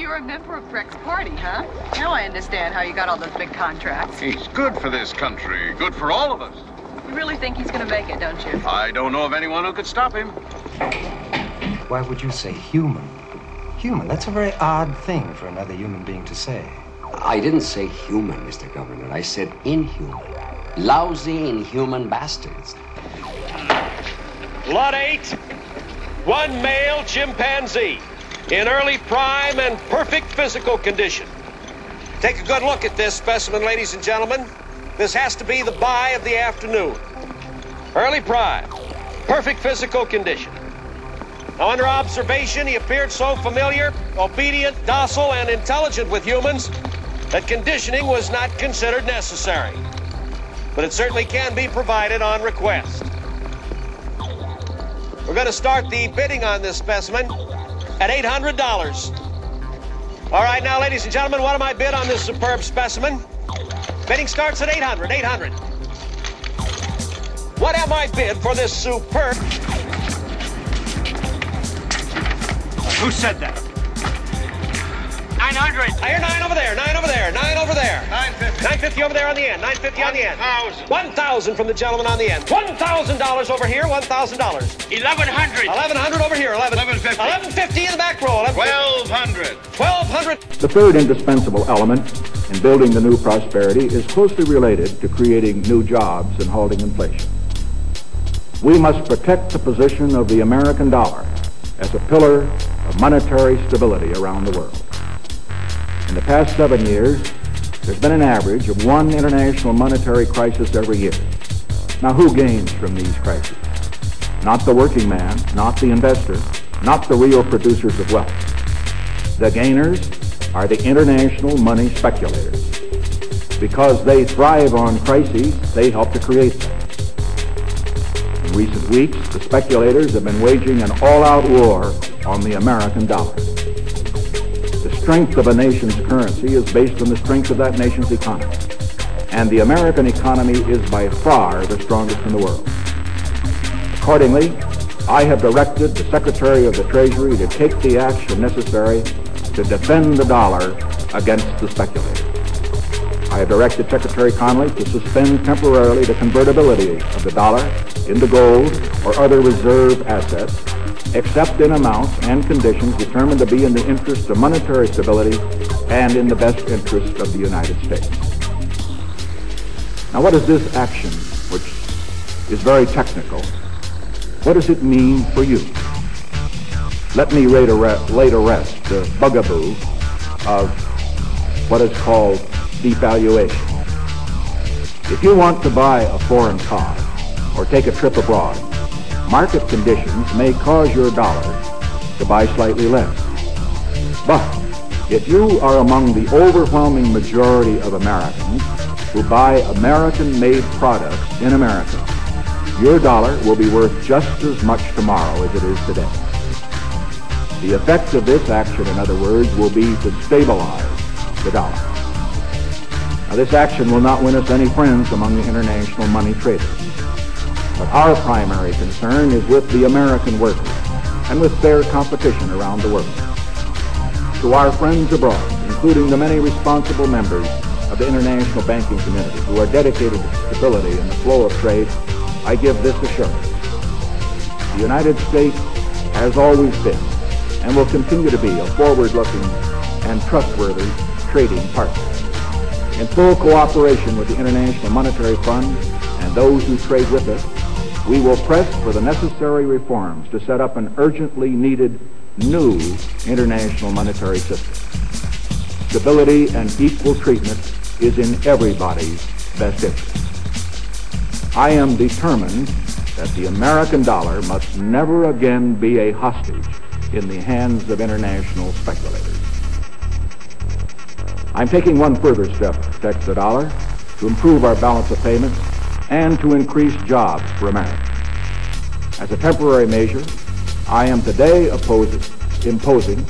you're a member of Breck's party, huh? Now I understand how you got all those big contracts. He's good for this country, good for all of us. You really think he's gonna make it, don't you? I don't know of anyone who could stop him. Why would you say human? Human, that's a very odd thing for another human being to say. I didn't say human, Mr. Governor. I said inhuman. Lousy, inhuman bastards. Lot 8, one male chimpanzee in early prime and perfect physical condition. Take a good look at this specimen, ladies and gentlemen. This has to be the buy of the afternoon. Early prime, perfect physical condition. Now, under observation, he appeared so familiar, obedient, docile, and intelligent with humans that conditioning was not considered necessary. But it certainly can be provided on request. We're going to start the bidding on this specimen at $800. All right, now, ladies and gentlemen, what am I bid on this superb specimen? Bidding starts at 800, 800. What am I bid for this superb... Who said that? 900. I hear 9 over there, 9 over there, 9 over there. 950. 950 over there on the end, 950 on the end. 1,000. 1,000 from the gentleman on the end. $1,000 over here, $1,000. 1,100. 1,100 over here, 1150. 1150 in the back row. 1,200. 1,200. The third indispensable element in building the new prosperity is closely related to creating new jobs and halting inflation. We must protect the position of the American dollar as a pillar of monetary stability around the world. In the past 7 years, there's been an average of one international monetary crisis every year. Now, who gains from these crises? Not the working man, not the investor, not the real producers of wealth. The gainers are the international money speculators. Because they thrive on crises, they help to create them. In recent weeks, the speculators have been waging an all-out war on the American dollar. The strength of a nation's currency is based on the strength of that nation's economy. And the American economy is by far the strongest in the world. Accordingly, I have directed the Secretary of the Treasury to take the action necessary to defend the dollar against the speculators. I have directed Secretary Connally to suspend temporarily the convertibility of the dollar into gold or other reserve assets, except in amounts and conditions determined to be in the interest of monetary stability and in the best interest of the United States. Now, what is this action, which is very technical, what does it mean for you? Let me lay to rest the bugaboo of what is called devaluation. If you want to buy a foreign car or take a trip abroad, market conditions may cause your dollar to buy slightly less. But if you are among the overwhelming majority of Americans who buy American-made products in America, your dollar will be worth just as much tomorrow as it is today. The effect of this action, in other words, will be to stabilize the dollar. Now, this action will not win us any friends among the international money traders. But our primary concern is with the American workers and with fair competition around the world. To our friends abroad, including the many responsible members of the international banking community who are dedicated to stability in the flow of trade, I give this assurance. The United States has always been and will continue to be a forward-looking and trustworthy trading partner. In full cooperation with the International Monetary Fund and those who trade with us, we will press for the necessary reforms to set up an urgently needed new international monetary system. Stability and equal treatment is in everybody's best interest. I am determined that the American dollar must never again be a hostage in the hands of international speculators. I'm taking one further step to protect the dollar, to improve our balance of payments, and to increase jobs for America. As a temporary measure, I am today imposing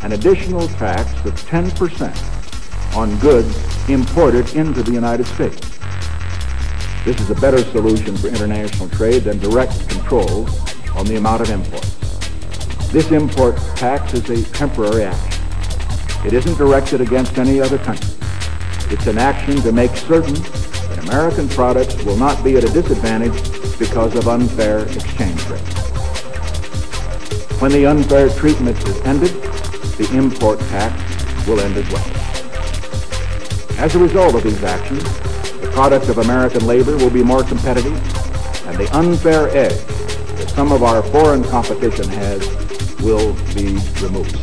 an additional tax of 10% on goods imported into the United States. This is a better solution for international trade than direct controls on the amount of imports. This import tax is a temporary action. It isn't directed against any other country. It's an action to make certain that American products will not be at a disadvantage because of unfair exchange rates. When the unfair treatment is ended, the import tax will end as well. As a result of these actions, the product of American labor will be more competitive, and the unfair edge that some of our foreign competition has will be removed.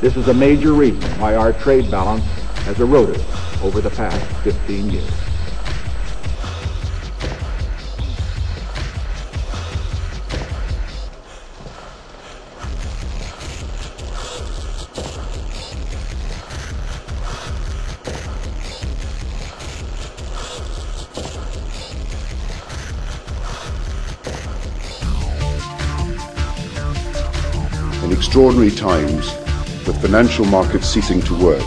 This is a major reason why our trade balance has eroded over the past 15 years. In extraordinary times, with financial markets ceasing to work,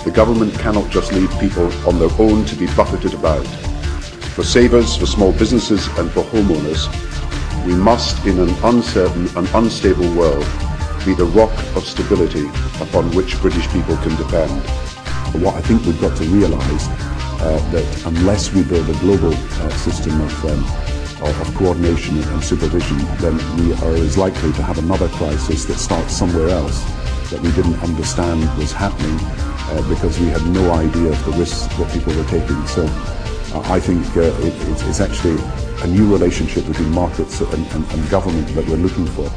the government cannot just leave people on their own to be buffeted about. For savers, for small businesses and for homeowners, we must, in an uncertain and unstable world, be the rock of stability upon which British people can depend. What I think we've got to realise that unless we build a global system of coordination and supervision, then we are as likely to have another crisis that starts somewhere else that we didn't understand was happening because we had no idea of the risks that people were taking. So I think it's actually a new relationship between markets and government that we're looking for.